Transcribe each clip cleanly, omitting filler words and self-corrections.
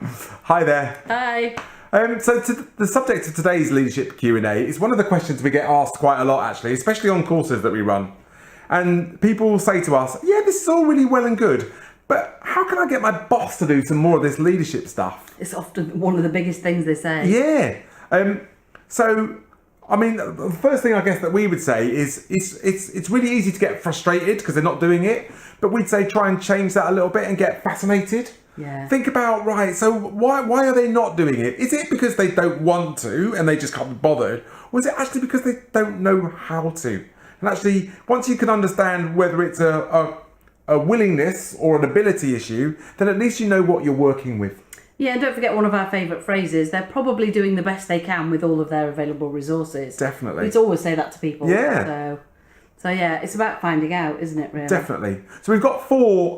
Hi there. Hi. The subject of today's leadership Q&A is one of the questions we get asked quite a lot, actually, especially on courses that we run. And people will say to us, yeah, this is all really well and good, but how can I get my boss to do some more of this leadership stuff? It's often one of the biggest things they say. Yeah. The first thing I guess that we would say is it's really easy to get frustrated because they're not doing it, but we'd say try and change that a little bit and get fascinated. Yeah. Think about, right, so why are they not doing it? Is it because they don't want to and they just can't be bothered? Or is it actually because they don't know how to? And actually, once you can understand whether it's a willingness or an ability issue, then at least you know what you're working with. Yeah, and don't forget one of our favourite phrases, they're probably doing the best they can with all of their available resources. Definitely. We'd always say that to people. Yeah. So yeah, it's about finding out, isn't it, really? Definitely. So we've got four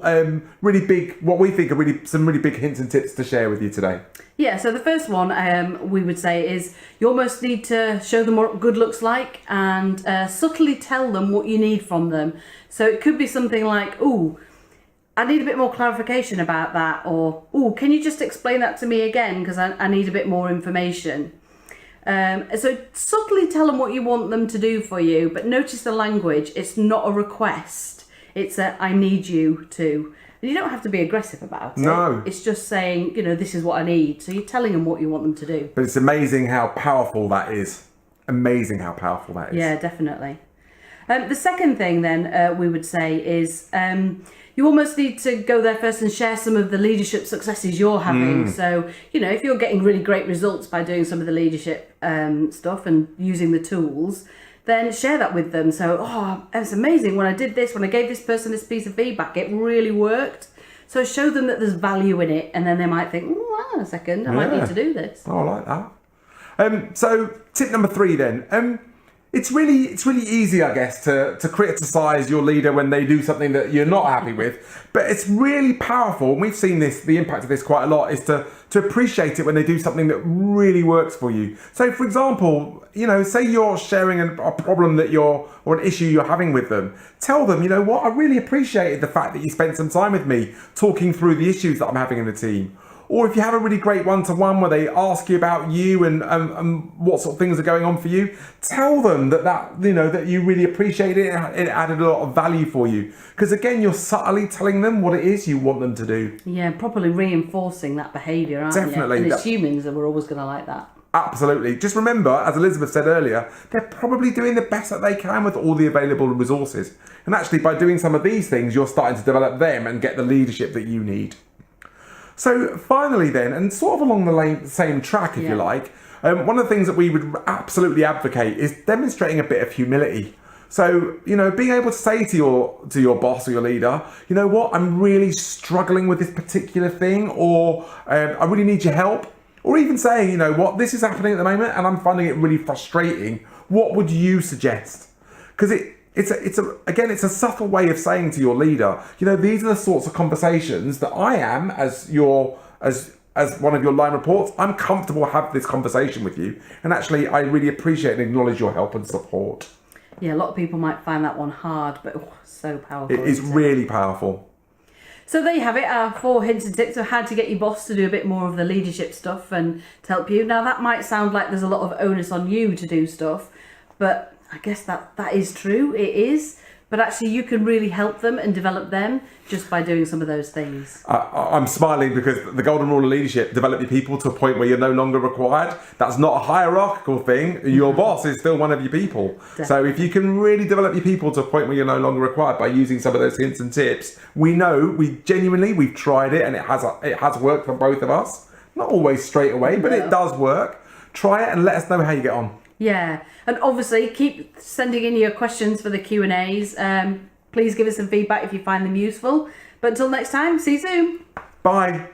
really big, what we think are some really big hints and tips to share with you today. Yeah, so the first one we would say is you almost need to show them what good looks like and subtly tell them what you need from them. So it could be something like, ooh, I need a bit more clarification about that, or, ooh, can you just explain that to me again because I need a bit more information. So subtly tell them what you want them to do for you, but notice the language. It's not a request. It's a I need you to. And you don't have to be aggressive about it. No. It's just saying, this is what I need. So you're telling them what you want them to do. But it's amazing how powerful that is. Amazing how powerful that is. Yeah, definitely. The second thing then we would say is you almost need to go there first and share some of the leadership successes you're having. So, if you're getting really great results by doing some of the leadership stuff and using the tools, then share that with them. So, it's amazing. When I did this, when I gave this person this piece of feedback, it really worked. So show them that there's value in it. And then they might think, hang on a second, I might need to do this. Oh, I like that. So tip number 3 then. It's really easy, I guess, to criticise your leader when they do something that you're not happy with. But it's really powerful, and we've seen the impact of this quite a lot, is to appreciate it when they do something that really works for you. So, for example, say you're sharing a problem or an issue you're having with them. Tell them, I really appreciated the fact that you spent some time with me talking through the issues that I'm having in the team. Or if you have a really great one-to-one where they ask you about you and what sort of things are going on for you, tell them that you really appreciate it and it added a lot of value for you. Because again, you're subtly telling them what it is you want them to do. Yeah, properly reinforcing that behaviour, aren't Definitely. you? And it's humans that we're always going to like that. Absolutely. Just remember, as Elizabeth said earlier, they're probably doing the best that they can with all the available resources. And actually, by doing some of these things, you're starting to develop them and get the leadership that you need. So finally then, and sort of along the same track, if you like, one of the things that we would absolutely advocate is demonstrating a bit of humility. So, being able to say to your boss or your leader, you know what, I'm really struggling with this particular thing, or I really need your help. Or even saying, you know what, this is happening at the moment and I'm finding it really frustrating. What would you suggest? Because it's a subtle way of saying to your leader, these are the sorts of conversations that I am, as one of your line reports, I'm comfortable having this conversation with you. And actually, I really appreciate and acknowledge your help and support. Yeah, a lot of people might find that one hard, but so powerful. It is really powerful. So there you have it, our 4 hints and tips of how to get your boss to do a bit more of the leadership stuff and to help you. Now, that might sound like there's a lot of onus on you to do stuff, but I guess that is true, it is. But actually you can really help them and develop them just by doing some of those things. I'm smiling because the golden rule of leadership, develop your people to a point where you're no longer required. That's not a hierarchical thing. Your boss is still one of your people. Definitely. So if you can really develop your people to a point where you're no longer required by using some of those hints and tips, we've tried it and it has worked for both of us. Not always straight away, but it does work. Try it and let us know how you get on. Yeah, and obviously keep sending in your questions for the Q&As. Please give us some feedback if you find them useful. But until next time, see you soon. Bye.